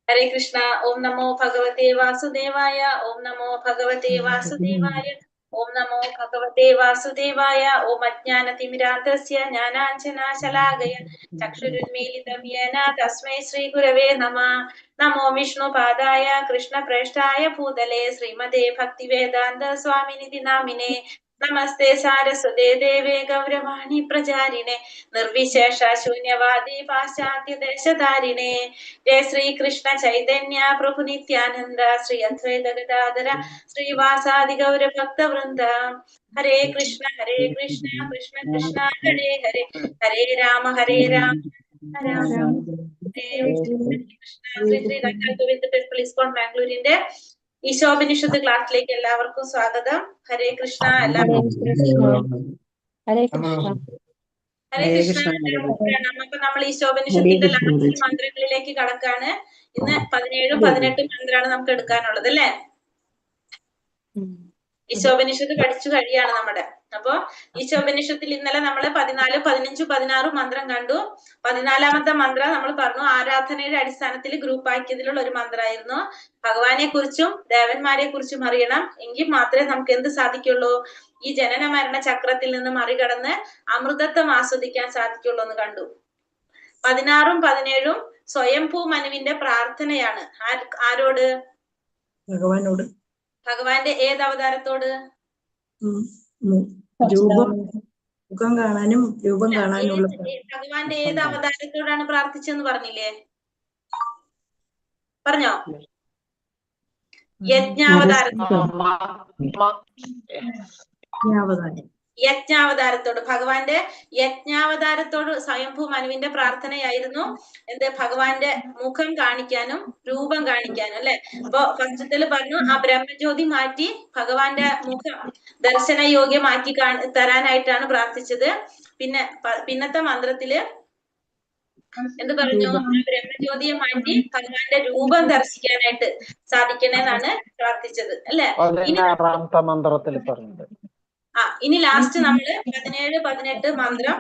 हरे कृष्णा। ओम नमो भगवते वासुदेवाय। ओम नमो भगवते वासुदेवाय। ओम नमो भगवते वासुदेवाय। ओम अज्ञानतिमिरान्धस्य ज्ञानाञ्जनाशलाकया चक्षुरुन्मीलितं येन तस्मै श्रीगुरवे नमः। नमो विष्णुपादाय कृष्णप्रेष्ठाय भूतले श्रीमते भक्तिवेदान्त स्वामिनिधि नामिने। नमस्ते सारस्वते देवे गौरवाणी प्रचारिणे निर्विशेष शून्यवादी पाश्चात्य देशधारिणे। जय श्री कृष्ण चैतन्य प्रभु नित्यानंद श्री अद्वैत गदाधर श्रीवासादि गौर भक्त वृंद। हरे कृष्ण कृष्ण कृष्ण हरे हरे हरे राम राम ശ്രീ ശ്രീ രാധാ ഗോവിന്ദ് ടെമ്പിൾ ഇസ്കോൺ ബാംഗ്ലൂരിന്റെ ഈശോപനിഷത്ത് ക്ലാസ്സിലേക്ക് എല്ലാവർക്കും സ്വാഗതം. ഹരേ കൃഷ്ണ. ഹരേ കൃഷ്ണ. ഹരേ കൃഷ്ണ. നമുക്ക് നമ്മൾ ഈശോപനിഷത്തിന്റെ ലാസ്റ്റ് മന്ത്രങ്ങളിലേക്ക് കടക്കാണ്. ഇന്ന് 17 18 മന്ത്രമാണ് നമുക്ക് എടുക്കാനുള്ളത് അല്ലെ. ഈശോപനിഷത്ത് പഠിച്ചു കഴിയാണ് നമ്മുടെ. അപ്പൊ ഈശോപനിഷത്തിൽ ഇന്നലെ നമ്മള് 14 15 16 മന്ത്രം കണ്ടു. 14ാമത്തെ മന്ത്രം നമ്മൾ പറഞ്ഞു ആരാധനയുടെ അടിസ്ഥാനത്തിൽ ഗ്രൂപ്പ് ആക്കിയതിലുള്ള ഒരു മന്ത്രമായിരുന്നു. ഭഗവാനെ കുറിച്ചും ദേവന്മാരെ കുറിച്ചും അറിയണം, എങ്കിൽ മാത്രമേ നമുക്ക് എന്ത് സാധിക്കുള്ളൂ, ഈ ജനന മരണ ചക്രത്തിൽ നിന്ന് മറികടന്ന് അമൃതത്വം ആസ്വദിക്കാൻ സാധിക്കുള്ളൂ എന്ന് കണ്ടു. 16ഉം 17ഉം സ്വയംഭൂ മനുവിന്റെ പ്രാർത്ഥനയാണ്. ആരോട്? ഭഗവാനോട്. ഭഗവാന്റെ ഏത് അവതാരത്തോട്? മുഖം കാണാനും രൂപം കാണാനുള്ള. ഭഗവാന്റെ ഏത് അവതാരത്തോടാണ് പ്രാർത്ഥിച്ചെന്ന് പറഞ്ഞില്ലേ? പറഞ്ഞോ? യജ്ഞാവതാരത്തോട്. ഭഗവാന്റെ യജ്ഞാവതാരത്തോട് സ്വയംഭൂ മനുവിന്റെ പ്രാർത്ഥനയായിരുന്നു എന്ത്? ഭഗവാന്റെ മുഖം കാണിക്കാനും രൂപം കാണിക്കാനും അല്ലെ. അപ്പൊ ഫസ്റ്റത്തിൽ പറഞ്ഞു ആ ബ്രഹ്മജ്യോതി മാറ്റി ഭഗവാന്റെ മുഖം ദർശനയോഗ്യമാക്കി തരാനായിട്ടാണ് പ്രാർത്ഥിച്ചത്. പിന്നത്തെ മന്ത്രത്തില് എന്ത് പറഞ്ഞു? ബ്രഹ്മജ്യോതിയെ മാറ്റി ഭഗവാന്റെ രൂപം ദർശിക്കാനായിട്ട് സാധിക്കണേന്നാണ് പ്രാർത്ഥിച്ചത് അല്ലെ. മന്ത്രത്തിൽ പറഞ്ഞത്. ഇനി ലാസ്റ്റ് നമ്മള് 17 18 മന്ത്രം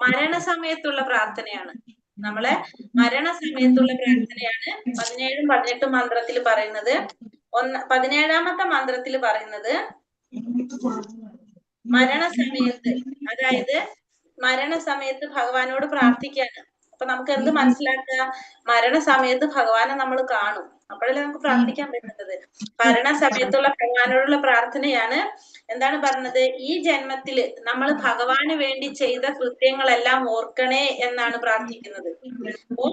മരണസമയത്തുള്ള പ്രാർത്ഥനയാണ്. നമ്മളെ മരണസമയത്തുള്ള പ്രാർത്ഥനയാണ് 17ഉം 18ഉം മന്ത്രത്തിൽ പറയുന്നത്. 17ാമത്തെ മന്ത്രത്തിൽ പറയുന്നത് മരണസമയത്ത്, അതായത് മരണസമയത്ത് ഭഗവാനോട് പ്രാർത്ഥിക്കാണ്. അപ്പൊ നമുക്ക് എന്ത് മനസ്സിലാക്കുക? മരണസമയത്ത് ഭഗവാനെ നമ്മൾ കാണും, അപ്പോഴല്ലേ നമുക്ക് പ്രാർത്ഥിക്കാൻ പറ്റുന്നത്. മരണസമയത്തുള്ള ഭഗവാനോടുള്ള പ്രാർത്ഥനയാണ്. എന്താണ് പറഞ്ഞത്? ഈ ജന്മത്തില് നമ്മൾ ഭഗവാന് വേണ്ടി ചെയ്ത കൃത്യങ്ങളെല്ലാം ഓർക്കണേ എന്നാണ് പ്രാർത്ഥിക്കുന്നത്. അപ്പൊ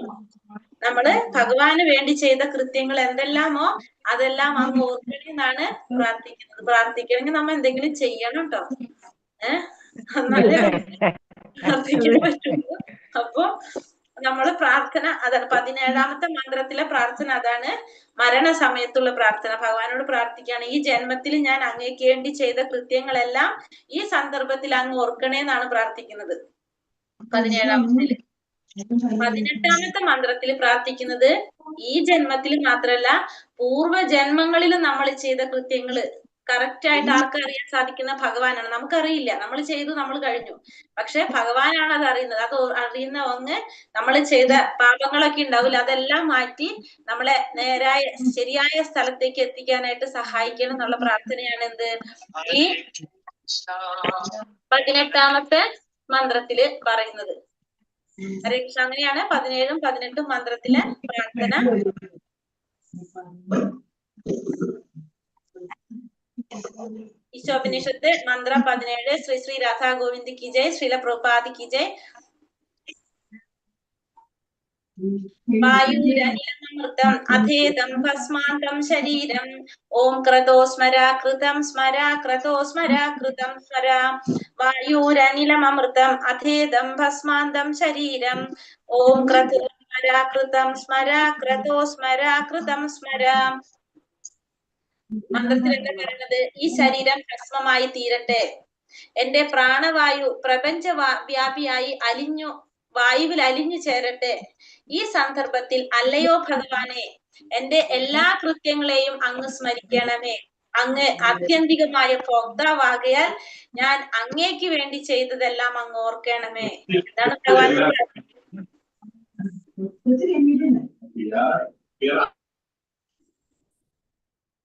നമ്മള് ഭഗവാന് വേണ്ടി ചെയ്ത കൃത്യങ്ങൾ എന്തെല്ലാമോ അതെല്ലാം അങ്ങ് ഓർക്കണേ എന്നാണ് പ്രാർത്ഥിക്കുന്നത്. പ്രാർത്ഥിക്കണമെങ്കിൽ നമ്മൾ എന്തെങ്കിലും ചെയ്യണം കേട്ടോ. എന്നാലേ പ്രാർത്ഥിക്കാൻ പറ്റുള്ളൂ. അപ്പൊ നമ്മള് പ്രാർത്ഥന അതാണ് 17ാമത്തെ മന്ത്രത്തിലെ പ്രാർത്ഥന. അതാണ് മരണസമയത്തുള്ള പ്രാർത്ഥന. ഭഗവാനോട് പ്രാർത്ഥിക്കുകയാണ്, ഈ ജന്മത്തിൽ ഞാൻ അങ്ങേക്ക് വേണ്ടി ചെയ്ത കൃത്യങ്ങളെല്ലാം ഈ സന്ദർഭത്തിൽ അങ്ങ് ഓർക്കണേന്നാണ് പ്രാർത്ഥിക്കുന്നത് 17ാമത്തില്. 18ാമത്തെ മന്ത്രത്തിൽ പ്രാർത്ഥിക്കുന്നത് ഈ ജന്മത്തിൽ മാത്രല്ല പൂർവ്വജന്മങ്ങളിലും നമ്മൾ ചെയ്ത കൃത്യങ്ങള് കറക്റ്റ് ആയിട്ട് ആർക്കറിയാൻ സാധിക്കുന്ന? ഭഗവാനാണ്. നമുക്കറിയില്ല, നമ്മൾ ചെയ്തു, നമ്മൾ കഴിഞ്ഞു. പക്ഷെ ഭഗവാനാണ് അത് അറിയുന്നത്. അത് അറിയുന്ന ഒന്ന് നമ്മൾ ചെയ്ത പാപങ്ങളൊക്കെ ഉണ്ടാവില്ല, അതെല്ലാം മാറ്റി നമ്മളെ ശരിയായ സ്ഥലത്തേക്ക് എത്തിക്കാനായിട്ട് സഹായിക്കണം എന്നുള്ള പ്രാർത്ഥനയാണ് എന്ത് ഈ 18ാമത്തെ മന്ത്രത്തില് പറയുന്നത്. ഹരേ കൃഷ്ണ. അങ്ങനെയാണ് 17ഉം 18ഉം മന്ത്രത്തിലെ പ്രാർത്ഥന. ഈശോപനിഷത്ത് മന്ത്രം 17. ശ്രീ ശ്രീ രാധാ ഗോവിന്ദ് കി ജയ്. ശ്രീല പ്രഭുപാദ് കി ജയ്. വായുരനിലമൃതം അധേദം ഭസ്മാന്തം ശരീരം ഓം ക്രതോ സ്മരാകൃതം സ്മരാ ക്രതോ സ്മരാകൃതം സ്മരാ വായുരനിലമൃതം അധേദം ഭസ്മാന്തം ശരീരം ഓം ക്രതോ സ്മരാകൃതം സ്മരാ ക്രതോ സ്മരാകൃതം സ്മരാ. മന്ത്രത്തിൽ എന്താ പറയുന്നത്? ഈ ശരീരം ഭസ്മമായി തീരട്ടെ, എന്റെ പ്രാണവായു പ്രപഞ്ച വ്യാപിയായി വായുവിൽ അലിഞ്ഞു ചേരട്ടെ. ഈ സന്ദർഭത്തിൽ അല്ലയോ ഭഗവാനെ, എന്റെ എല്ലാ കൃത്യങ്ങളെയും അങ്ങ് സ്മരിക്കണമേ. അങ്ങ് ആത്യന്തികമായ ഭോക്താവാകയാൽ ഞാൻ അങ്ങേക്ക് വേണ്ടി ചെയ്തതെല്ലാം അങ്ങ് ഓർക്കണമേ. എന്താണ് ഭഗവാൻ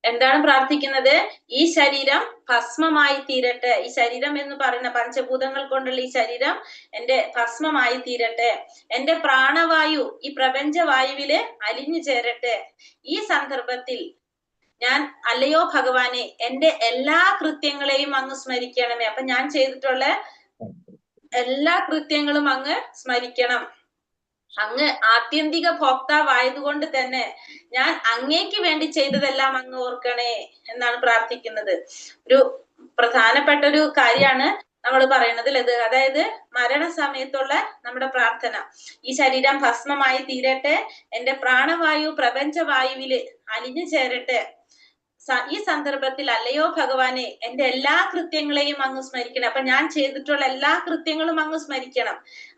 എന്താണ് പ്രാർത്ഥിക്കുന്നത്? ഈ ശരീരം ഭസ്മമായി തീരട്ടെ. ഈ ശരീരം എന്ന് പറയുന്ന പഞ്ചഭൂതങ്ങൾ കൊണ്ടുള്ള ഈ ശരീരം എന്റെ ഭസ്മമായി തീരട്ടെ. എന്റെ പ്രാണവായു ഈ പ്രപഞ്ച വായുവില് അലിഞ്ഞു ചേരട്ടെ. ഈ സന്ദർഭത്തിൽ ഞാൻ അല്ലയോ ഭഗവാനെ, എന്റെ എല്ലാ കൃത്യങ്ങളെയും അങ്ങ് സ്മരിക്കണമേ. അപ്പൊ ഞാൻ ചെയ്തിട്ടുള്ള എല്ലാ കൃത്യങ്ങളും അങ്ങ് സ്മരിക്കണം. അങ്ങ് ആത്യന്തിക ഭോക്താവായതുകൊണ്ട് തന്നെ ഞാൻ അങ്ങേക്ക് വേണ്ടി ചെയ്തതെല്ലാം അങ്ങ് ഓർക്കണേ എന്നാണ് പ്രാർത്ഥിക്കുന്നത്. ഒരു പ്രധാനപ്പെട്ട ഒരു കാര്യമാണ് നമ്മൾ പറയുന്നതിൽ ഇത്. അതായത് മരണസമയത്തുള്ള നമ്മുടെ പ്രാർത്ഥന. ഈ ശരീരം ഭസ്മമായി തീരട്ടെ, എന്റെ പ്രാണവായു പ്രപഞ്ചവായുവില് അലിഞ്ഞു ചേരട്ടെ. ഈ സന്ദർഭത്തിൽ അല്ലയോ ഭഗവാനെ, എന്റെ എല്ലാ കൃത്യങ്ങളെയും അങ്ങ് സ്മരിക്കണം. അപ്പൊ ഞാൻ ചെയ്തിട്ടുള്ള എല്ലാ കൃത്യങ്ങളും അങ്ങ് സ്മരിക്കണം.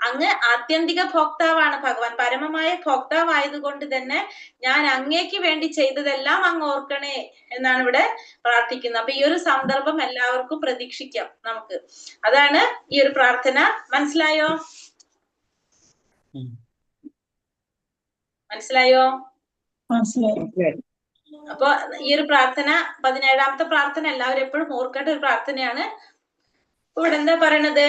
അങ്ങ് ആത്യന്തിക ഭോക്താവാണ് ഭഗവാൻ, പരമമായ ഭോക്താവായതുകൊണ്ട് തന്നെ ഞാൻ അങ്ങേക്ക് വേണ്ടി ചെയ്തതെല്ലാം അങ്ങ് ഓർക്കണേ എന്നാണ് ഇവിടെ പ്രാർത്ഥിക്കുന്നത്. അപ്പൊ ഈ ഒരു സന്ദർഭം എല്ലാവർക്കും പ്രതീക്ഷിക്കാം നമുക്ക്. അതാണ് ഈ ഒരു പ്രാർത്ഥന. മനസ്സിലായോ? മനസ്സിലായോ? അപ്പൊ ഈ ഒരു പ്രാർത്ഥന 17ാമത്തെ പ്രാർത്ഥന എല്ലാവരും എപ്പോഴും ഓർക്കേണ്ട ഒരു പ്രാർത്ഥനയാണ്. ഇവിടെ എന്താ പറയണത്?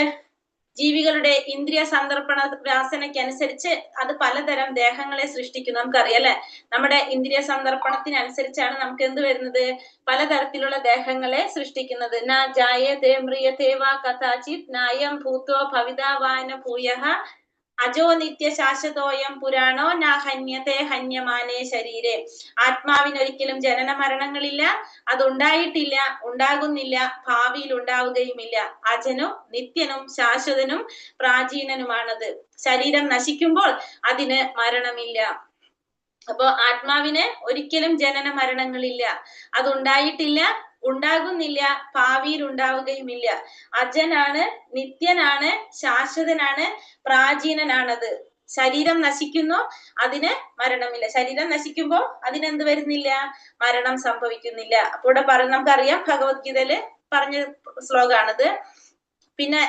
ജീവികളുടെ ഇന്ദ്രിയ സന്ദർപ്പണ വാസനയ്ക്കനുസരിച്ച് അത് പലതരം ദേഹങ്ങളെ സൃഷ്ടിക്കുന്നു. നമുക്കറിയാം അല്ലെ? നമ്മുടെ ഇന്ദ്രിയ സന്ദർപ്പണത്തിനനുസരിച്ചാണ് നമുക്ക് എന്ത് വരുന്നത്? പലതരത്തിലുള്ള ദേഹങ്ങളെ സൃഷ്ടിക്കുന്നത്. ന ജായതേ മ്രിയതേ വാ കഥാചിത് നായം ഭൂതോ ഭവിതാവാന ഭൂയഃ അജോ നിത്യ ശാശ്വതോയം പുരാണോ ന ഹന്യത്തെ ഹന്യമാനേ ശരീരേ. ആത്മാവിനൊരിക്കലും ജനന മരണങ്ങളില്ല, അതുണ്ടായിട്ടില്ല, ഉണ്ടാകുന്നില്ല, ഭാവിയിൽ ഉണ്ടാവുകയുമില്ല. അജനും നിത്യനും ശാശ്വതനും പ്രാചീനനുമാണത്. ശരീരം നശിക്കുമ്പോൾ അതിന് മരണമില്ല. അപ്പോ ആത്മാവിന് ഒരിക്കലും ജനന മരണങ്ങളില്ല, അതുണ്ടായിട്ടില്ല, ഉണ്ടാകുന്നില്ല, ഭാവിയിൽ ഉണ്ടാവുകയുമില്ല. അജനാണ്, നിത്യനാണ്, ശാശ്വതനാണ്, പ്രാചീനനാണത്. ശരീരം നശിക്കുന്നു, അതിന് മരണമില്ല. ശരീരം നശിക്കുമ്പോ അതിനെന്ത് വരുന്നില്ല? മരണം സംഭവിക്കുന്നില്ല. അപ്പൊ ഇവിടെ നമുക്കറിയാം, ഭഗവത്ഗീതയില് പറഞ്ഞ ശ്ലോകാണിത്. പിന്നെ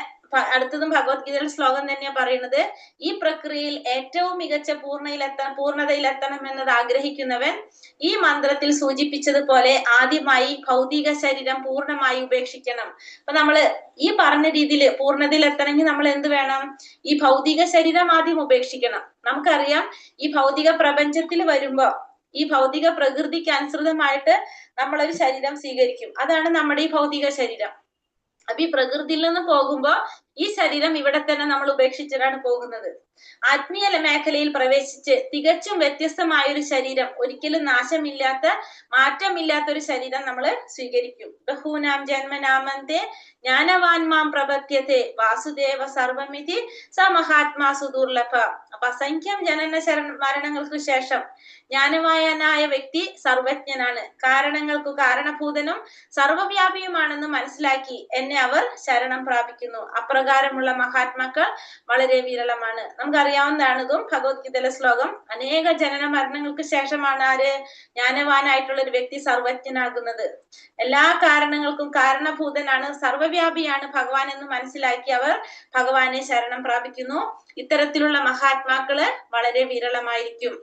അടുത്തതും ഭഗവത്ഗീതയിലെ ശ്ലോകം തന്നെയാ പറയുന്നത്. ഈ പ്രക്രിയയിൽ ഏറ്റവും മികച്ച പൂർണ്ണതയിലെത്തണം എന്നത് ആഗ്രഹിക്കുന്നവൻ ഈ മന്ത്രത്തിൽ സൂചിപ്പിച്ചതുപോലെ ആദ്യമായി ഭൗതിക ശരീരം പൂർണ്ണമായി ഉപേക്ഷിക്കണം. അപ്പൊ നമ്മള് ഈ പറഞ്ഞ രീതിയിൽ പൂർണ്ണതയിൽ എത്തണമെങ്കിൽ നമ്മൾ എന്ത് വേണം? ഈ ഭൗതിക ശരീരം ആദ്യം ഉപേക്ഷിക്കണം. നമുക്കറിയാം, ഈ ഭൗതിക പ്രപഞ്ചത്തിൽ വരുമ്പോ ഈ ഭൗതിക പ്രകൃതിക്ക് അനുസൃതമായിട്ട് നമ്മളൊരു ശരീരം സ്വീകരിക്കും. അതാണ് നമ്മുടെ ഈ ഭൗതിക ശരീരം. അപ്പൊ ഈ പ്രകൃതിയിൽ നിന്ന് പോകുമ്പോ ഈ ശരീരം ഇവിടെ തന്നെ നമ്മൾ ഉപേക്ഷിച്ചിട്ടാണ് പോകുന്നത്. ആത്മീയ മേഖലയിൽ പ്രവേശിച്ച് തികച്ചും വ്യത്യസ്തമായ ഒരു ശരീരം, ഒരിക്കലും നാശമില്ലാത്ത, മാറ്റമില്ലാത്ത ഒരു ശരീരം നമ്മൾ സ്വീകരിക്കും. ബഹൂനാം ജന്മനാമന്തേ ജ്ഞാനവാൻമാം പ്രപദ്യത്തെ വാസുദേവ സർവമിതി സ മഹാത്മാസു ദുർലഭ. അപ്പൊ അസംഖ്യം ജനന മരണങ്ങൾക്ക് ശേഷം ജ്ഞാനവാനായ വ്യക്തി സർവജ്ഞനാണ്, കാരണങ്ങൾക്ക് കാരണഭൂതനും സർവവ്യാപിയുമാണെന്ന് മനസ്സിലാക്കി എന്നെ അവർ ശരണം പ്രാപിക്കുന്നു. അപ്രകാരമുള്ള മഹാത്മാക്കൾ വളരെ വിരളമാണ്. നമുക്കറിയാവുന്നതാണിതും ഭഗവത്ഗീതയിലെ ശ്ലോകം. അനേക ജനന മരണങ്ങൾക്ക് ശേഷമാണ് ആര്? ജ്ഞാനവാനായിട്ടുള്ള ഒരു വ്യക്തി സർവജ്ഞനാകുന്നത്. എല്ലാ കാരണങ്ങൾക്കും കാരണഭൂതനാണ്, സർവവ്യാപിയാണ് ഭഗവാൻ എന്ന് മനസ്സിലാക്കി അവർ ഭഗവാനെ ശരണം പ്രാപിക്കുന്നു. ഇത്തരത്തിലുള്ള മഹാത്മാക്കള് വളരെ വിരളമായിരിക്കും.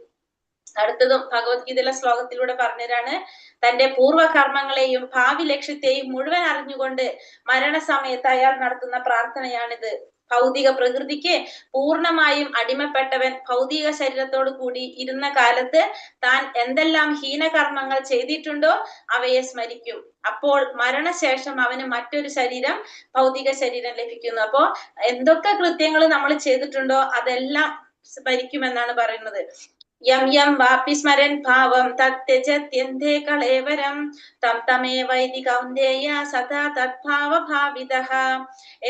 അടുത്തതും ഭഗവത്ഗീതയിലെ ശ്ലോകത്തിലൂടെ പറഞ്ഞതാണ്. തന്റെ പൂർവ്വകർമ്മങ്ങളെയും ഭാവി ലക്ഷ്യത്തെയും മുഴുവൻ അറിഞ്ഞുകൊണ്ട് മരണസമയത്ത് അയാൾ നടത്തുന്ന പ്രാർത്ഥനയാണിത്. ഭൗതിക പ്രകൃതിക്ക് പൂർണ്ണമായും അടിമപ്പെട്ടവൻ ഭൗതിക ശരീരത്തോടു കൂടി ഇരുന്ന കാലത്ത് താൻ എന്തെല്ലാം ഹീനകർമ്മങ്ങൾ ചെയ്തിട്ടുണ്ടോ അവയെ സ്മരിക്കും. അപ്പോൾ മരണശേഷം അവന് മറ്റൊരു ശരീരം, ഭൗതിക ശരീരം ലഭിക്കുന്നു. അപ്പോ എന്തൊക്കെ കൃത്യങ്ങൾ നമ്മൾ ചെയ്തിട്ടുണ്ടോ അതെല്ലാം സ്മരിക്കുമെന്നാണ് പറയുന്നത്. യം യം വാപി സ്മരൻ ഭാവം തത്യജത്യന്തേ കളേവരം തം തമേവൈതി കൗന്ദേയ സദാ തദ്ഭാവ ഭാവിതഃ.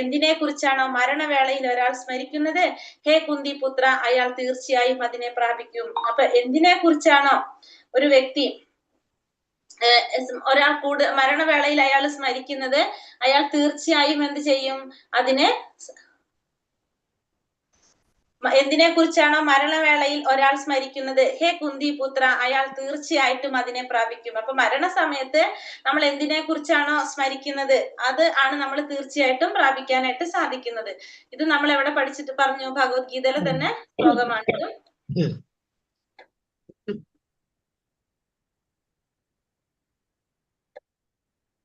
എന്തിനെ കുറിച്ചാണോ മരണവേളയിൽ ഒരാൾ സ്മരിക്കുന്നത്, ഹേ കുന്തി പുത്ര, അയാൾ തീർച്ചയായും അതിനെ പ്രാപിക്കും. അപ്പൊ എന്തിനെ കുറിച്ചാണോ ഒരു വ്യക്തി ഒരാൾ മരണവേളയിൽ അയാൾ സ്മരിക്കുന്നത്, അയാൾ തീർച്ചയായും എന്ത് ചെയ്യും, അതിനെ എന്തിനെ കുറിച്ചാണോ മരണവേളയിൽ ഒരാൾ സ്മരിക്കുന്നത്, ഹേ കുന്തി പുത്ര, അയാൾ തീർച്ചയായിട്ടും അതിനെ പ്രാപിക്കും. അപ്പൊ മരണസമയത്ത് നമ്മൾ എന്തിനെ കുറിച്ചാണോ സ്മരിക്കുന്നത്, അത് ആണ് നമ്മൾ തീർച്ചയായിട്ടും പ്രാപിക്കാനായിട്ട് സാധിക്കുന്നത്. ഇത് നമ്മൾ എവിടെ പഠിച്ചിട്ട് പറഞ്ഞു, ഭഗവത്ഗീതയിലെ തന്നെ ശ്ലോകമാണ്.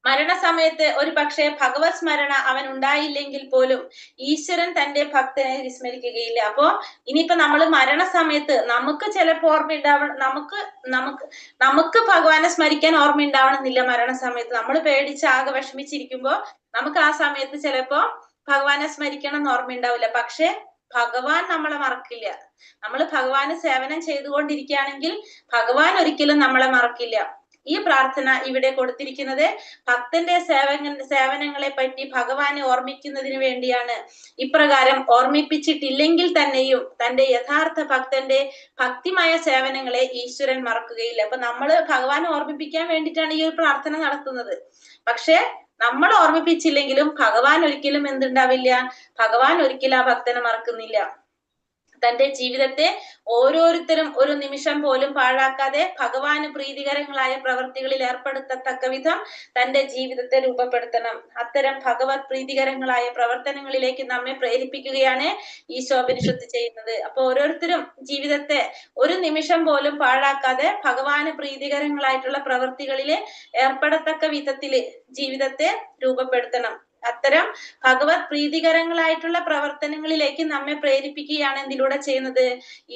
മരണസമയത്ത് ഒരു പക്ഷേ ഭഗവത് സ്മരണ അവൻ ഉണ്ടായില്ലെങ്കിൽ പോലും ഈശ്വരൻ തന്റെ ഭക്തനെ വിസ്മരിക്കുകയില്ല. അപ്പോ ഇനിയിപ്പോ നമ്മൾ മരണസമയത്ത് നമുക്ക് ചിലപ്പോ ഓർമ്മയുണ്ടാവണം, നമുക്ക് ഭഗവാനെ സ്മരിക്കാൻ ഓർമ്മയുണ്ടാവണമെന്നില്ല. മരണസമയത്ത് നമ്മൾ പേടിച്ച് ആകെ വിഷമിച്ചിരിക്കുമ്പോ നമുക്ക് ആ സമയത്ത് ചിലപ്പോ ഭഗവാനെ സ്മരിക്കണം എന്ന് ഓർമ്മയുണ്ടാവില്ല. പക്ഷെ ഭഗവാൻ നമ്മളെ മറക്കില്ല. നമ്മൾ ഭഗവാന് സേവനം ചെയ്തുകൊണ്ടിരിക്കുകയാണെങ്കിൽ ഭഗവാൻ ഒരിക്കലും നമ്മളെ മറക്കില്ല. ഈ പ്രാർത്ഥന ഇവിടെ കൊടുത്തിരിക്കുന്നത് ഭക്തന്റെ സേവനങ്ങളെ പറ്റി ഭഗവാനെ ഓർമ്മിക്കുന്നതിന് വേണ്ടിയാണ്. ഇപ്രകാരം ഓർമ്മിപ്പിച്ചിട്ടില്ലെങ്കിൽ തന്നെയും തന്റെ യഥാർത്ഥ ഭക്തന്റെ ഭക്തിമായ സേവനങ്ങളെ ഈശ്വരൻ മറക്കുകയില്ല. അപ്പൊ നമ്മള് ഭഗവാനെ ഓർമ്മിപ്പിക്കാൻ വേണ്ടിയിട്ടാണ് ഈ ഒരു പ്രാർത്ഥന നടത്തുന്നത്. പക്ഷെ നമ്മൾ ഓർമ്മിപ്പിച്ചില്ലെങ്കിലും ഭഗവാൻ ഒരിക്കലും എന്തുണ്ടാവില്ല, ഭഗവാൻ ഒരിക്കലും ആ ഭക്തനെ മറക്കുന്നില്ല. തന്റെ ജീവിതത്തെ ഓരോരുത്തരും ഒരു നിമിഷം പോലും പാഴാക്കാതെ ഭഗവാന് പ്രീതികരങ്ങളായ പ്രവർത്തികളിൽ ഏർപ്പെടുത്തത്തക്ക വിധം തന്റെ ജീവിതത്തെ രൂപപ്പെടുത്തണം. അത്തരം ഭഗവത് പ്രീതികരങ്ങളായ പ്രവർത്തനങ്ങളിലേക്ക് നമ്മെ പ്രേരിപ്പിക്കുകയാണ് ഈശോപനിഷത്ത് ചെയ്യുന്നത്. അപ്പൊ ഓരോരുത്തരും ജീവിതത്തെ ഒരു നിമിഷം പോലും പാഴാക്കാതെ ഭഗവാന് പ്രീതികരങ്ങളായിട്ടുള്ള പ്രവർത്തികളില് ഏർപ്പെടത്തക്ക വിധത്തില് ജീവിതത്തെ രൂപപ്പെടുത്തണം. അത്തരം ഭഗവത് പ്രീതികരങ്ങളായിട്ടുള്ള പ്രവർത്തനങ്ങളിലേക്ക് നമ്മെ പ്രേരിപ്പിക്കുകയാണ് എന്തിലൂടെ ചെയ്യുന്നത്,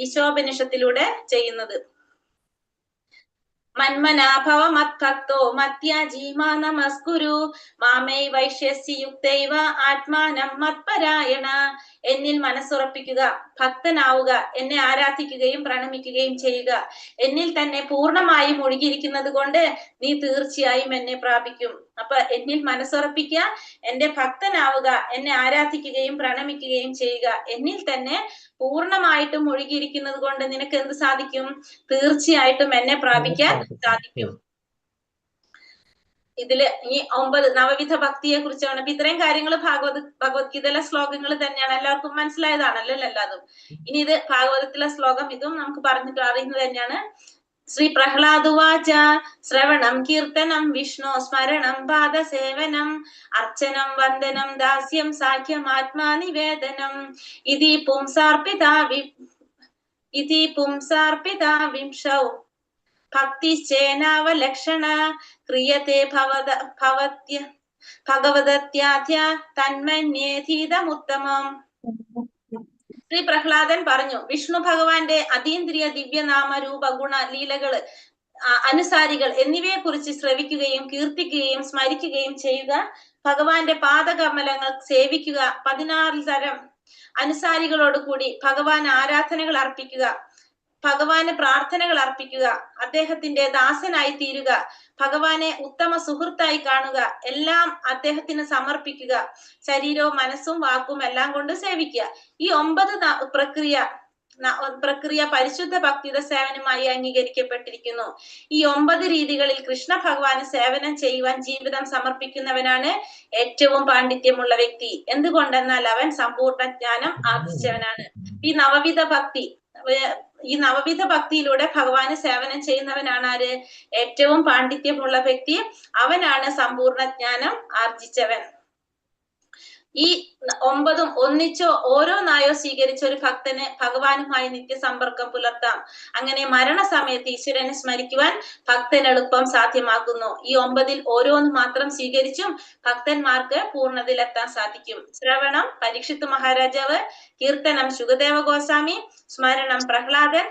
ഈശോപനിഷത്തിലൂടെ ചെയ്യുന്നത്. മന്മനാഭവ മത്ഭക്തോ മത്യാജീമാ നമസ്കുരു മാമേ വൈശ്യസി യുക്തൈവ ആത്മാനം മത്പരായണ. എന്നിൽ മനസ്സുറപ്പിക്കുക, ഭക്തനാവുക, എന്നെ ആരാധിക്കുകയും പ്രണമിക്കുകയും ചെയ്യുക. എന്നിൽ തന്നെ പൂർണ്ണമായും ഒഴുകിയിരിക്കുന്നത് കൊണ്ട് നീ തീർച്ചയായും എന്നെ പ്രാപിക്കും. അപ്പൊ എന്നിൽ മനസ്സുറപ്പിക്കുക, എന്റെ ഭക്തനാവുക, എന്നെ ആരാധിക്കുകയും പ്രണമിക്കുകയും ചെയ്യുക. എന്നിൽ തന്നെ പൂർണ്ണമായിട്ടും ഒഴുകിയിരിക്കുന്നത് കൊണ്ട് നിനക്ക് എന്ത് സാധിക്കും, തീർച്ചയായിട്ടും എന്നെ പ്രാപിക്കാൻ സാധിക്കും. ഇതില് ഈ 9 നവവിധ ഭക്തിയെ കുറിച്ചാണ്. അപ്പൊ ഇത്രയും കാര്യങ്ങൾ ഭഗവത്ഗീതയിലെ ശ്ലോകങ്ങൾ തന്നെയാണ്, എല്ലാവർക്കും മനസ്സിലായതാണല്ലോ എല്ലാതും. ഇനി ഇത് ഭാഗവതത്തിലെ ശ്ലോകം, ഇതും നമുക്ക് പറഞ്ഞിട്ട് അറിയുന്നത് തന്നെയാണ്. ശ്രീ പ്രഹ്ലാദുവാച ശ്രവണം കീർത്തനം വിഷ്ണു സ്മരണം പാദസേവനം അർച്ചനം വന്ദനം ദാസ്യം സാഖ്യം ആത്മാനിവേദനം ഇതി പുംസാർപ്പിതാ വിംശൗ ഭക്തിശ്ചേനാവലക്ഷണ ക്രിയത്തെ ഭഗവതത്യാധ്യ തന്മന്യേധീതമുത്തമം. ശ്രീ പ്രഹ്ലാദൻ പറഞ്ഞു, വിഷ്ണു ഭഗവാന്റെ അതീന്ദ്രിയ ദിവ്യനാമ രൂപ ഗുണ ലീലകള് അനുസാരികൾ എന്നിവയെ കുറിച്ച് ശ്രവിക്കുകയും കീർത്തിക്കുകയും സ്മരിക്കുകയും ചെയ്യുക. ഭഗവാന്റെ പാദകമലങ്ങൾ സേവിക്കുക. 16 തരം അനുസാരികളോട് കൂടി ഭഗവാൻ ആരാധനകൾ അർപ്പിക്കുക, ഭഗവാന് പ്രാർത്ഥനകൾ അർപ്പിക്കുക, അദ്ദേഹത്തിന്റെ ദാസനായി തീരുക, ഭഗവാനെ ഉത്തമ സുഹൃത്തായി കാണുക, എല്ലാം അദ്ദേഹത്തിന് സമർപ്പിക്കുക, ശരീരവും മനസ്സും വാക്കും എല്ലാം കൊണ്ട് സേവിക്കുക. ഈ 9 പ്രക്രിയ പരിശുദ്ധ ഭക്തിയുടെ സേവനമായി അംഗീകരിക്കപ്പെട്ടിരിക്കുന്നു. ഈ 9 രീതികളിൽ കൃഷ്ണ ഭഗവാന് സേവനം ചെയ്യുവാൻ ജീവിതം സമർപ്പിക്കുന്നവനാണ് ഏറ്റവും പാണ്ഡിത്യമുള്ള വ്യക്തി. എന്തുകൊണ്ടെന്നാൽ അവൻ സമ്പൂർണ്ണ ജ്ഞാനം ആർജിച്ചവനാണ്. ഈ നവവിധ ഭക്തിയിലൂടെ ഭഗവാന് സേവനം ചെയ്യുന്നവനാണ് ആര്, ഏറ്റവും പാണ്ഡിത്യമുള്ള വ്യക്തി. അവനാണ് സമ്പൂർണ്ണ ജ്ഞാനം ആർജിച്ചവൻ. ഈ 9 ഒന്നിച്ചോ ഓരോന്നായോ സ്വീകരിച്ച ഒരു ഭക്തന് ഭഗവാനുമായി നിത്യസമ്പർക്കം പുലർത്താം. അങ്ങനെ മരണസമയത്ത് ഈശ്വരനെ സ്മരിക്കുവാൻ ഭക്തൻ എളുപ്പം സാധ്യമാക്കുന്നു. ഈ 9 ഓരോന്ന് മാത്രം സ്വീകരിച്ചും ഭക്തന്മാർക്ക് പൂർണ്ണതയിലെത്താൻ സാധിക്കും. ശ്രവണം പരീക്ഷിത് മഹാരാജാവ്, കീർത്തനം ശുകദേവ ഗോസ്വാമി, സ്മരണം പ്രഹ്ലാദൻ,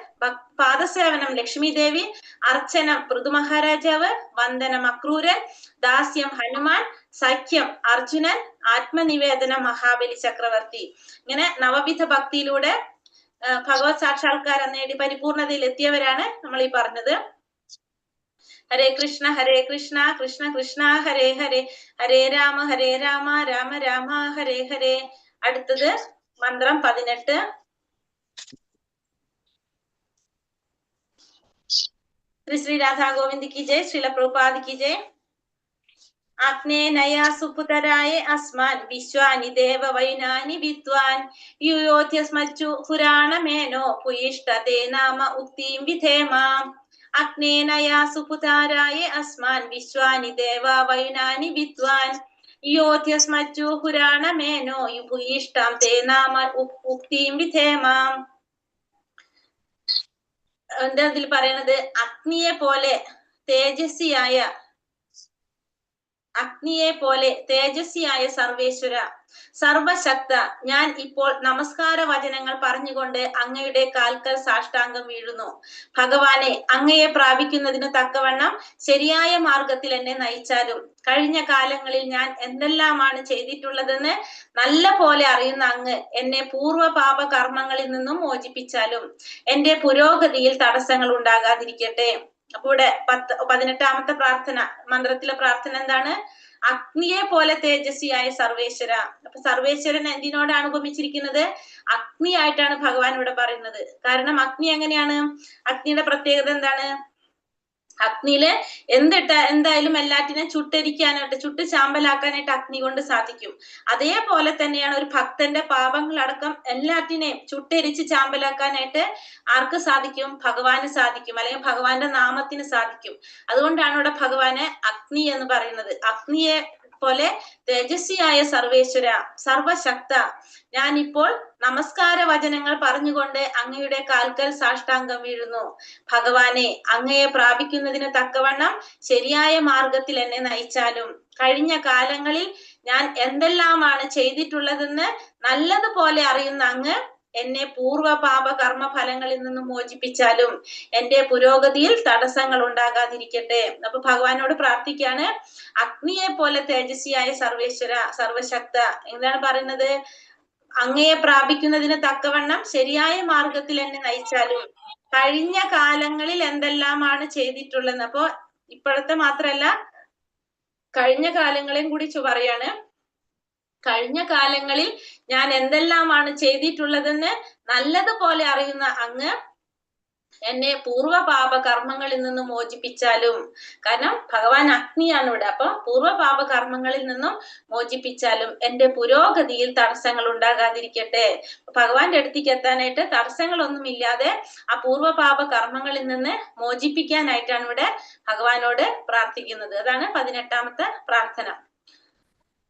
പാദസേവനം ലക്ഷ്മി ദേവി, അർച്ചനം പൃഥു മഹാരാജാവ്, വന്ദനം അക്രൂരൻ, ദാസ്യം ഹനുമാൻ, സഖ്യം അർജുനൻ, ആത്മനിവേദനം മഹാബലി ചക്രവർത്തി. ഇങ്ങനെ നവവിധ ഭക്തിയിലൂടെ ഭഗവത് സാക്ഷാത്കാരം നേടി പരിപൂർണതയിൽ എത്തിയവരാണ് നമ്മൾ ഈ പറഞ്ഞത്. ഹരേ കൃഷ്ണ കൃഷ്ണ കൃഷ്ണ ഹരേ ഹരേ, ഹരേ രാമ രാമ രാമ ഹരേ ഹരേ. അടുത്തത് മന്ത്രം 18. ശ്രീ രാധാ ഗോവിന്ദ് की जय, श्रील प्रभुपाद की जय. आग्नेनया सुपुतराय अस्मान् विश्वानि देव वैनानि विद्वान् यूयोध्यस्मच्चु पुराणमेनो पुयिष्टते नाम उक्तिं विधेम. अग्नेनया सुपुताराय अस्मान् विश्वानि देव वैनानि विद्वान् यूयोध्यस्मच्चु पुराणमेनो भूयिष्ठं ते नाम उक्तिं विधेम. എന്താ ഇതിൽ പറയുന്നത്? അഗ്നിയെ പോലെ തേജസ്വിയായ സർവേശ്വര, സർവശക്ത, ഞാൻ ഇപ്പോൾ നമസ്കാര വചനങ്ങൾ പറഞ്ഞുകൊണ്ട് അങ്ങയുടെ കാൽക്കൽ സാഷ്ടാംഗം വീഴുന്നു. ഭഗവാനെ, അങ്ങയെ പ്രാപിക്കുന്നതിന് തക്കവണ്ണം ശരിയായ മാർഗത്തിൽ എന്നെ നയിച്ചാലും കഴിഞ്ഞ കാലങ്ങളിൽ ഞാൻ എന്തെല്ലാമാണ് ചെയ്തിട്ടുള്ളതെന്ന് നല്ല പോലെ അറിയുന്ന അങ്ങ് എന്നെ പൂർവ്വ പാപ കർമ്മങ്ങളിൽ നിന്നും മോചിപ്പിച്ചാലും എന്റെ പുരോഗതിയിൽ തടസ്സങ്ങൾ ഉണ്ടാകാതിരിക്കട്ടെ. അപ്പൊ ഇവിടെ 18ാമത്തെ പ്രാർത്ഥന, മന്ത്രത്തിലെ പ്രാർത്ഥന എന്താണ്? അഗ്നിയെ പോലെ തേജസ്വിയായ സർവേശ്വര. അപ്പൊ സർവേശ്വരൻ എന്തിനോടാണ് ഉപമിച്ചിരിക്കുന്നത്? അഗ്നിയായിട്ടാണ് ഭഗവാൻ ഇവിടെ പറയുന്നത്. കാരണം അഗ്നി എങ്ങനെയാണ്? അഗ്നിയുടെ പ്രത്യേകത എന്താണ്? അഗ്നിയില് എന്തായാലും എല്ലാറ്റിനെയും ചുട്ടരിക്കാനായിട്ട്, ചുട്ട് ചാമ്പലാക്കാനായിട്ട് അഗ്നി കൊണ്ട് സാധിക്കും. അതേപോലെ തന്നെയാണ് ഒരു ഭക്തന്റെ പാപങ്ങളടക്കം എല്ലാറ്റിനെയും ചുട്ടരിച്ച് ചാമ്പലാക്കാനായിട്ട് ആർക്ക് സാധിക്കും? ഭഗവാന് സാധിക്കും, അല്ലെങ്കിൽ ഭഗവാന്റെ നാമത്തിന് സാധിക്കും. അതുകൊണ്ടാണ് ഇവിടെ ഭഗവാനെ അഗ്നി എന്ന് പറയുന്നത്. അഗ്നിയെ പോലെ തേജസ്വിയായ സർവേശ്വര, സർവശക്ത, ഞാനിപ്പോൾ നമസ്കാര വചനങ്ങൾ പറഞ്ഞുകൊണ്ട് അങ്ങയുടെ കാൽക്കൽ സാഷ്ടാംഗം വീഴുന്നു. ഭഗവാനെ, അങ്ങയെ പ്രാപിക്കുന്നതിന് തക്കവണ്ണം ശരിയായ മാർഗത്തിൽ എന്നെ നയിച്ചാലും കഴിഞ്ഞ കാലങ്ങളിൽ ഞാൻ എന്തെല്ലാമാണ് ചെയ്തിട്ടുള്ളതെന്ന് നല്ലതുപോലെ അറിയുന്ന അങ്ങ് എന്നെ പൂർവ്വ പാപ കർമ്മ ഫലങ്ങളിൽ നിന്നും മോചിപ്പിച്ചാലും എന്റെ പുരോഗതിയിൽ തടസ്സങ്ങൾ ഉണ്ടാകാതിരിക്കട്ടെ. അപ്പൊ ഭഗവാനോട് പ്രാർത്ഥിക്കാണ്, അഗ്നിയെ പോലെ തേജസ്വിയായ സർവേശ്വര, സർവശക്ത, എന്താണ് പറയുന്നത്? അങ്ങയെ പ്രാപിക്കുന്നതിന് തക്കവണ്ണം ശരിയായ മാർഗത്തിൽ എന്നെ നയിച്ചാലും കഴിഞ്ഞ കാലങ്ങളിൽ എന്തെല്ലാമാണ് ചെയ്തിട്ടുള്ളത്. അപ്പൊ ഇപ്പോഴത്തെ മാത്രല്ല, കഴിഞ്ഞ കാലങ്ങളെയും കൂടി പറയാണ്. കഴിഞ്ഞ കാലങ്ങളിൽ ഞാൻ എന്തെല്ലാമാണ് ചെയ്തിട്ടുള്ളതെന്ന് നല്ലതുപോലെ അറിയുന്ന അങ്ങ് എന്നെ പൂർവ്വ പാപ കർമ്മങ്ങളിൽ നിന്നും മോചിപ്പിച്ചാലും, കാരണം ഭഗവാൻ അഗ്നിയാണ് ഇവിടെ, അപ്പൊ പൂർവ്വ പാപ കർമ്മങ്ങളിൽ നിന്നും മോചിപ്പിച്ചാലും എന്റെ പുരോഗതിയിൽ തടസ്സങ്ങൾ ഉണ്ടാകാതിരിക്കട്ടെ. ഭഗവാന്റെ അടുത്തേക്ക് എത്താനായിട്ട് തടസ്സങ്ങളൊന്നും ഇല്ലാതെ ആ പൂർവ്വ പാപ കർമ്മങ്ങളിൽ നിന്ന് മോചിപ്പിക്കാനായിട്ടാണ് ഇവിടെ ഭഗവാനോട് പ്രാർത്ഥിക്കുന്നത്. അതാണ് 18ാമത്തെ പ്രാർത്ഥന.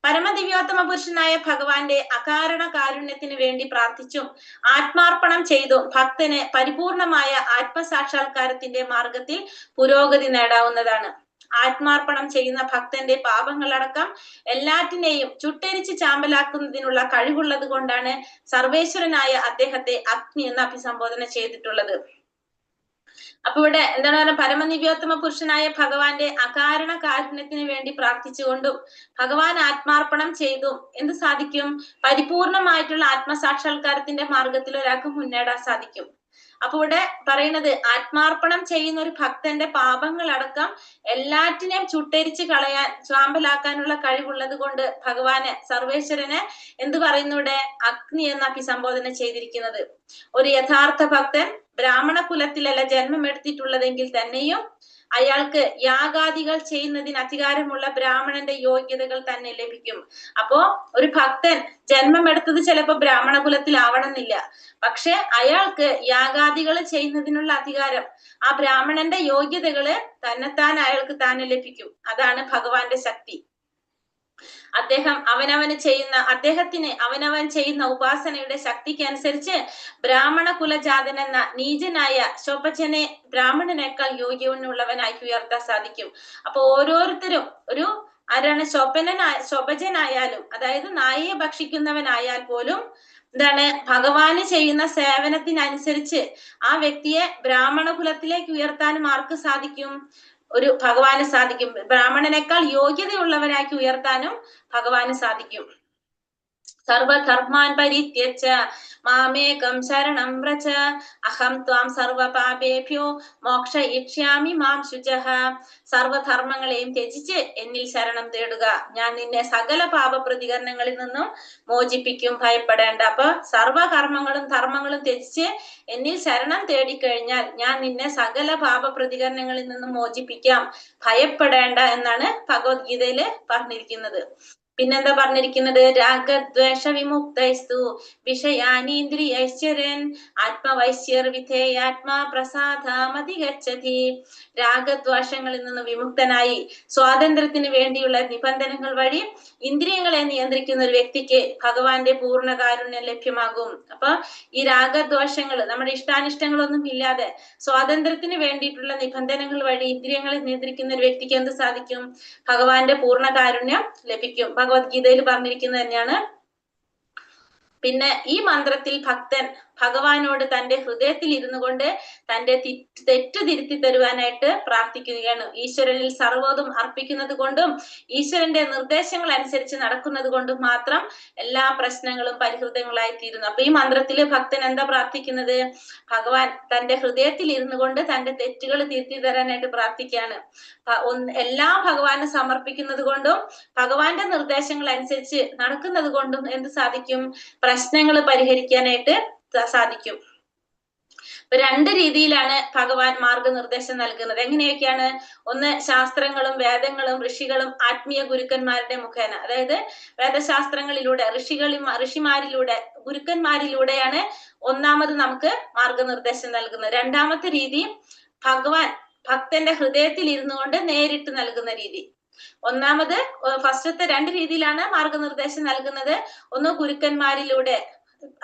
പരമദിവ്യോത്തമ പുരുഷനായ ഭഗവാന്റെ അകാരണ കാരുണ്യത്തിന് വേണ്ടി പ്രാർത്ഥിച്ചും ആത്മാർപ്പണം ചെയ്തും ഭക്തന് പരിപൂർണമായ ആത്മസാക്ഷാത്കാരത്തിന്റെ മാർഗത്തിൽ പുരോഗതി നേടാവുന്നതാണ്. ആത്മാർപ്പണം ചെയ്യുന്ന ഭക്തന്റെ പാപങ്ങളടക്കം എല്ലാറ്റിനെയും ചുട്ടരിച്ച് ചാമ്പലാക്കുന്നതിനുള്ള കഴിവുള്ളത് കൊണ്ടാണ് സർവേശ്വരനായ അദ്ദേഹത്തെ അഗ്നി എന്ന് അഭിസംബോധന ചെയ്തിട്ടുള്ളത്. അപ്പൊ ഇവിടെ എന്താണ് പറയുക? പരമദിവ്യോത്തമ പുരുഷനായ ഭഗവാന്റെ അകാരണ കാരുണ്യത്തിന് വേണ്ടി പ്രാർത്ഥിച്ചുകൊണ്ടും ഭഗവാൻ ആത്മാർപ്പണം ചെയ്തും എന്ത് സാധിക്കും? പരിപൂർണമായിട്ടുള്ള ആത്മസാക്ഷാത്കാരത്തിന്റെ മാർഗത്തിൽ ഒരാൾക്ക് മുന്നേറാൻ സാധിക്കും. അപ്പൊ ഇവിടെ പറയുന്നത്, ആത്മാർപ്പണം ചെയ്യുന്ന ഒരു ഭക്തന്റെ പാപങ്ങളടക്കം എല്ലാറ്റിനെയും ചുട്ടരിച്ച് കളയാൻ, ചാമ്പലാക്കാനുള്ള കഴിവുള്ളത് കൊണ്ട് ഭഗവാന്, സർവേശ്വരന് എന്ത് പറയുന്നു ഇവിടെ? അഗ്നി എന്ന് അഭിസംബോധന ചെയ്തിരിക്കുന്നത്. ഒരു യഥാർത്ഥ ഭക്തൻ ബ്രാഹ്മണ കുലത്തിലല്ല ജന്മം എടുത്തിട്ടുള്ളതെങ്കിൽ തന്നെയും അയാൾക്ക് യാഗാദികൾ ചെയ്യുന്നതിന് അധികാരമുള്ള ബ്രാഹ്മണന്റെ യോഗ്യതകൾ തന്നെ ലഭിക്കും. അപ്പോ ഒരു ഭക്തൻ ജന്മം എടുത്തത് ചിലപ്പോ ബ്രാഹ്മണ കുലത്തിലാവണമെന്നില്ല, പക്ഷെ അയാൾക്ക് യാഗാദികൾ ചെയ്യുന്നതിനുള്ള അധികാരം, ആ ബ്രാഹ്മണന്റെ യോഗ്യതകള് തന്നെത്താൻ അയാൾക്ക് തന്നെ ലഭിക്കും. അതാണ് ഭഗവാന്റെ ശക്തി. അദ്ദേഹത്തിന് അവനവൻ ചെയ്യുന്ന ഉപാസനയുടെ ശക്തിക്ക് അനുസരിച്ച് ബ്രാഹ്മണ കുലജാതൻ എന്ന നീചനായ ശോഭജനെ ബ്രാഹ്മണനേക്കാൾ യോഗ്യനുള്ളവനാക്കി ഉയർത്താൻ സാധിക്കും. അപ്പൊ ഓരോരുത്തരും ആരാണ്? ശോഭജനായാലും, അതായത് നായയെ ഭക്ഷിക്കുന്നവനായാൽ പോലും എന്താണ്, ഭഗവാന് ചെയ്യുന്ന സേവനത്തിനനുസരിച്ച് ആ വ്യക്തിയെ ബ്രാഹ്മണ കുലത്തിലേക്ക് ഉയർത്താനും ആർക്ക് സാധിക്കും? ഭഗവാന് സാധിക്കും. ബ്രാഹ്മണനേക്കാൾ യോഗ്യതയുള്ളവരാക്കി ഉയർത്താനും ഭഗവാന് സാധിക്കും. സർവധർമാൻ പരിത്യജ മാമേകം ശരണം വ്രജ അഹം ത്വാം സർവപാപേഭ്യോ മോക്ഷയിഷ്യാമി മാം ശുചഃ. സർവധർമ്മങ്ങളെയും ത്യജിച്ച് എന്നിൽ ശരണം തേടുക, ഞാൻ നിന്നെ സകല പാപ പ്രതികരണങ്ങളിൽ നിന്നും മോചിപ്പിക്കും, ഭയപ്പെടേണ്ട. അപ്പൊ സർവകർമ്മങ്ങളും ധർമ്മങ്ങളും ത്യജിച്ച് എന്നിൽ ശരണം തേടിക്കഴിഞ്ഞാൽ ഞാൻ നിന്നെ സകല പാപ പ്രതികരണങ്ങളിൽ നിന്നും മോചിപ്പിക്കാം, ഭയപ്പെടേണ്ട എന്നാണ് ഭഗവത്ഗീതയില് പറഞ്ഞിരിക്കുന്നത്. പിന്നെന്താ പറഞ്ഞിരിക്കുന്നത്? രാഗദ്വേഷ വിമുക്തൈസ്തു വിഷയാനീന്ദ്രിയൈശ്ചരൻ ആത്മവൈശ്യർ വിധേയാത്മാ പ്രസാദമധിഗച്ഛതി. രാഗദ്വേഷങ്ങളിൽ നിന്ന് വിമുക്തനായി സ്വാതന്ത്ര്യത്തിന് വേണ്ടിയുള്ള നിബന്ധനകൾ വഴി ഇന്ദ്രിയങ്ങളെ നിയന്ത്രിക്കുന്ന ഒരു വ്യക്തിക്ക് ഭഗവാന്റെ പൂർണ്ണ കാരുണ്യം ലഭ്യമാകും. അപ്പൊ ഈ രാഗദ്വേഷങ്ങൾ, നമ്മുടെ ഇഷ്ടാനിഷ്ടങ്ങളൊന്നും ഇല്ലാതെ സ്വാതന്ത്ര്യത്തിന് വേണ്ടിയിട്ടുള്ള നിബന്ധനകൾ വഴി ഇന്ദ്രിയങ്ങളെ നിയന്ത്രിക്കുന്ന ഒരു വ്യക്തിക്ക് എന്ത് സാധിക്കും? ഭഗവാന്റെ പൂർണ്ണ കാരുണ്യം ലഭിക്കും. ഭഗവത്ഗീതയിൽ പറഞ്ഞിരിക്കുന്നത് തന്നെയാണ്. പിന്നെ ഈ മന്ത്രത്തിൽ ഭക്തൻ ഭഗവാനോട് തന്റെ ഹൃദയത്തിൽ ഇരുന്നു കൊണ്ട് തന്റെ തെറ്റ് തിരുത്തി തരുവാനായിട്ട് പ്രാർത്ഥിക്കുകയാണ്. ഈശ്വരനിൽ സർവ്വതും അർപ്പിക്കുന്നത് കൊണ്ടും ഈശ്വരന്റെ നിർദ്ദേശങ്ങൾ അനുസരിച്ച് നടക്കുന്നത് കൊണ്ടും മാത്രം എല്ലാ പ്രശ്നങ്ങളും പരിഹൃതങ്ങളായി തീരുന്നു. അപ്പൊ ഈ മന്ത്രത്തില് ഭക്തൻ എന്താ പ്രാർത്ഥിക്കുന്നത്? ഭഗവാൻ തന്റെ ഹൃദയത്തിൽ ഇരുന്നു കൊണ്ട് തന്റെ തെറ്റുകൾ തിരുത്തി തരാനായിട്ട് പ്രാർത്ഥിക്കുകയാണ്. എല്ലാം ഭഗവാന് സമർപ്പിക്കുന്നത് കൊണ്ടും ഭഗവാന്റെ നിർദ്ദേശങ്ങൾ അനുസരിച്ച് നടക്കുന്നത് കൊണ്ടും എന്ത് സാധിക്കും? പ്രശ്നങ്ങൾ പരിഹരിക്കാനായിട്ട് സാധിക്കും. രണ്ട് രീതിയിലാണ് ഭഗവാൻ മാർഗനിർദ്ദേശം നൽകുന്നത്. എങ്ങനെയൊക്കെയാണ്? ഒന്ന്, ശാസ്ത്രങ്ങളും വേദങ്ങളും ഋഷികളും ആത്മീയ ഗുരുക്കന്മാരുടെ മുഖേന, അതായത് വേദശാസ്ത്രങ്ങളിലൂടെ ഋഷിമാരിലൂടെ ഗുരുക്കന്മാരിലൂടെയാണ് ഒന്നാമത് നമുക്ക് മാർഗനിർദ്ദേശം നൽകുന്നത്. രണ്ടാമത്തെ രീതി ഭഗവാൻ ഭക്തന്റെ ഹൃദയത്തിൽ ഇരുന്നു കൊണ്ട് നേരിട്ട് നൽകുന്ന രീതി. ഒന്നാമത് ഫസ്റ്റത്തെ രണ്ട് രീതിയിലാണ് മാർഗനിർദ്ദേശം നൽകുന്നത്. ഒന്ന് ഗുരുക്കന്മാരിലൂടെ,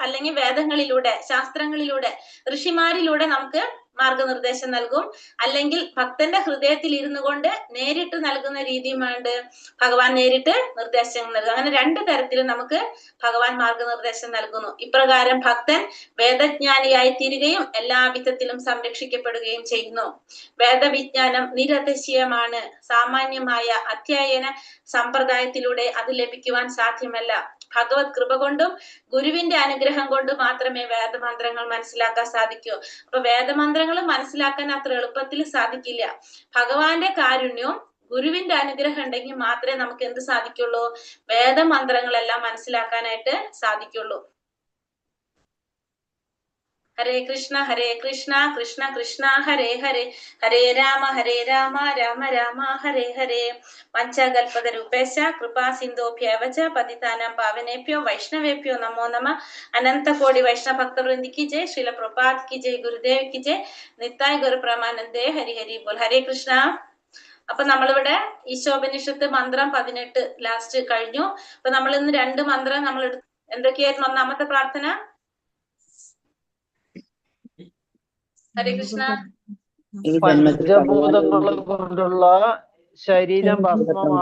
അല്ലെങ്കിൽ വേദങ്ങളിലൂടെ, ശാസ്ത്രങ്ങളിലൂടെ, ഋഷിമാരിലൂടെ നമുക്ക് മാർഗനിർദ്ദേശം നൽകും. അല്ലെങ്കിൽ ഭക്തന്റെ ഹൃദയത്തിൽ ഇരുന്നു കൊണ്ട് നേരിട്ട് നൽകുന്ന രീതിയുമുണ്ട്. ഭഗവാൻ നേരിട്ട് നിർദ്ദേശങ്ങൾ നൽകും. അങ്ങനെ രണ്ട് തരത്തിൽ നമുക്ക് ഭഗവാൻ മാർഗനിർദ്ദേശം നൽകുന്നു. ഇപ്രകാരം ഭക്തൻ വേദജ്ഞാനിയായി തീരുകയും എല്ലാ വിധത്തിലും സംരക്ഷിക്കപ്പെടുകയും ചെയ്യുന്നു. വേദവിജ്ഞാനം നിരതിശയമാണ്. സാമാന്യമായ അധ്യയന സമ്പ്രദായത്തിലൂടെ അത് ലഭിക്കുവാൻ സാധ്യമല്ല. ഭഗവത് കൃപ കൊണ്ടും ഗുരുവിന്റെ അനുഗ്രഹം കൊണ്ടും മാത്രമേ വേദമന്ത്രങ്ങൾ മനസ്സിലാക്കാൻ സാധിക്കൂ. അപ്പൊ വേദമന്ത്രങ്ങൾ മനസ്സിലാക്കാൻ അത്ര എളുപ്പത്തിൽ സാധിക്കില്ല. ഭഗവാന്റെ കാരുണ്യവും ഗുരുവിന്റെ അനുഗ്രഹം ഉണ്ടെങ്കിൽ മാത്രമേ നമുക്ക് എന്ത് സാധിക്കുള്ളൂ? വേദമന്ത്രങ്ങളെല്ലാം മനസ്സിലാക്കാനായിട്ട് സാധിക്കുള്ളൂ. ഹരേ കൃഷ്ണ കൃഷ്ണ കൃഷ്ണ ഹരേ ഹരേ, ഹരേ രാമ രാമ രാമ ഹരേ ഹരേ. പഞ്ചകൽപതരൂപേശ കൃപാ സിന്ധോഭ്യവച പതിതാനാം പാവനേഭ്യോ വൈഷ്ണവേഭ്യോ നമോ നമ. അനന്തകോടി വൈഷ്ണവ ഭക്തവൃന്ദി കി ജയ്. ശ്രീല പ്രഭുപാദ് കി ജയ്. ഗുരുദേവ് കി ജയ്. നിത്തായ് ഗുരു പ്രമാനന്ദേ. ഹരി ഹരി ബോൽ. ഹരേ കൃഷ്ണ. അപ്പൊ നമ്മളിവിടെ ഈശോപനിഷത്ത് മന്ത്രം 18 ലാസ്റ്റ് കഴിഞ്ഞു. അപ്പൊ നമ്മൾ ഇന്ന് 2 മന്ത്രം നമ്മൾ എന്തൊക്കെയായിരുന്നു? ഒന്നാമത്തെ പ്രാർത്ഥന ഹരേ കൃഷ്ണ. പഞ്ചഭൂതങ്ങൾ കൊണ്ടുള്ള ശരീരം ഭസ്മമാകും.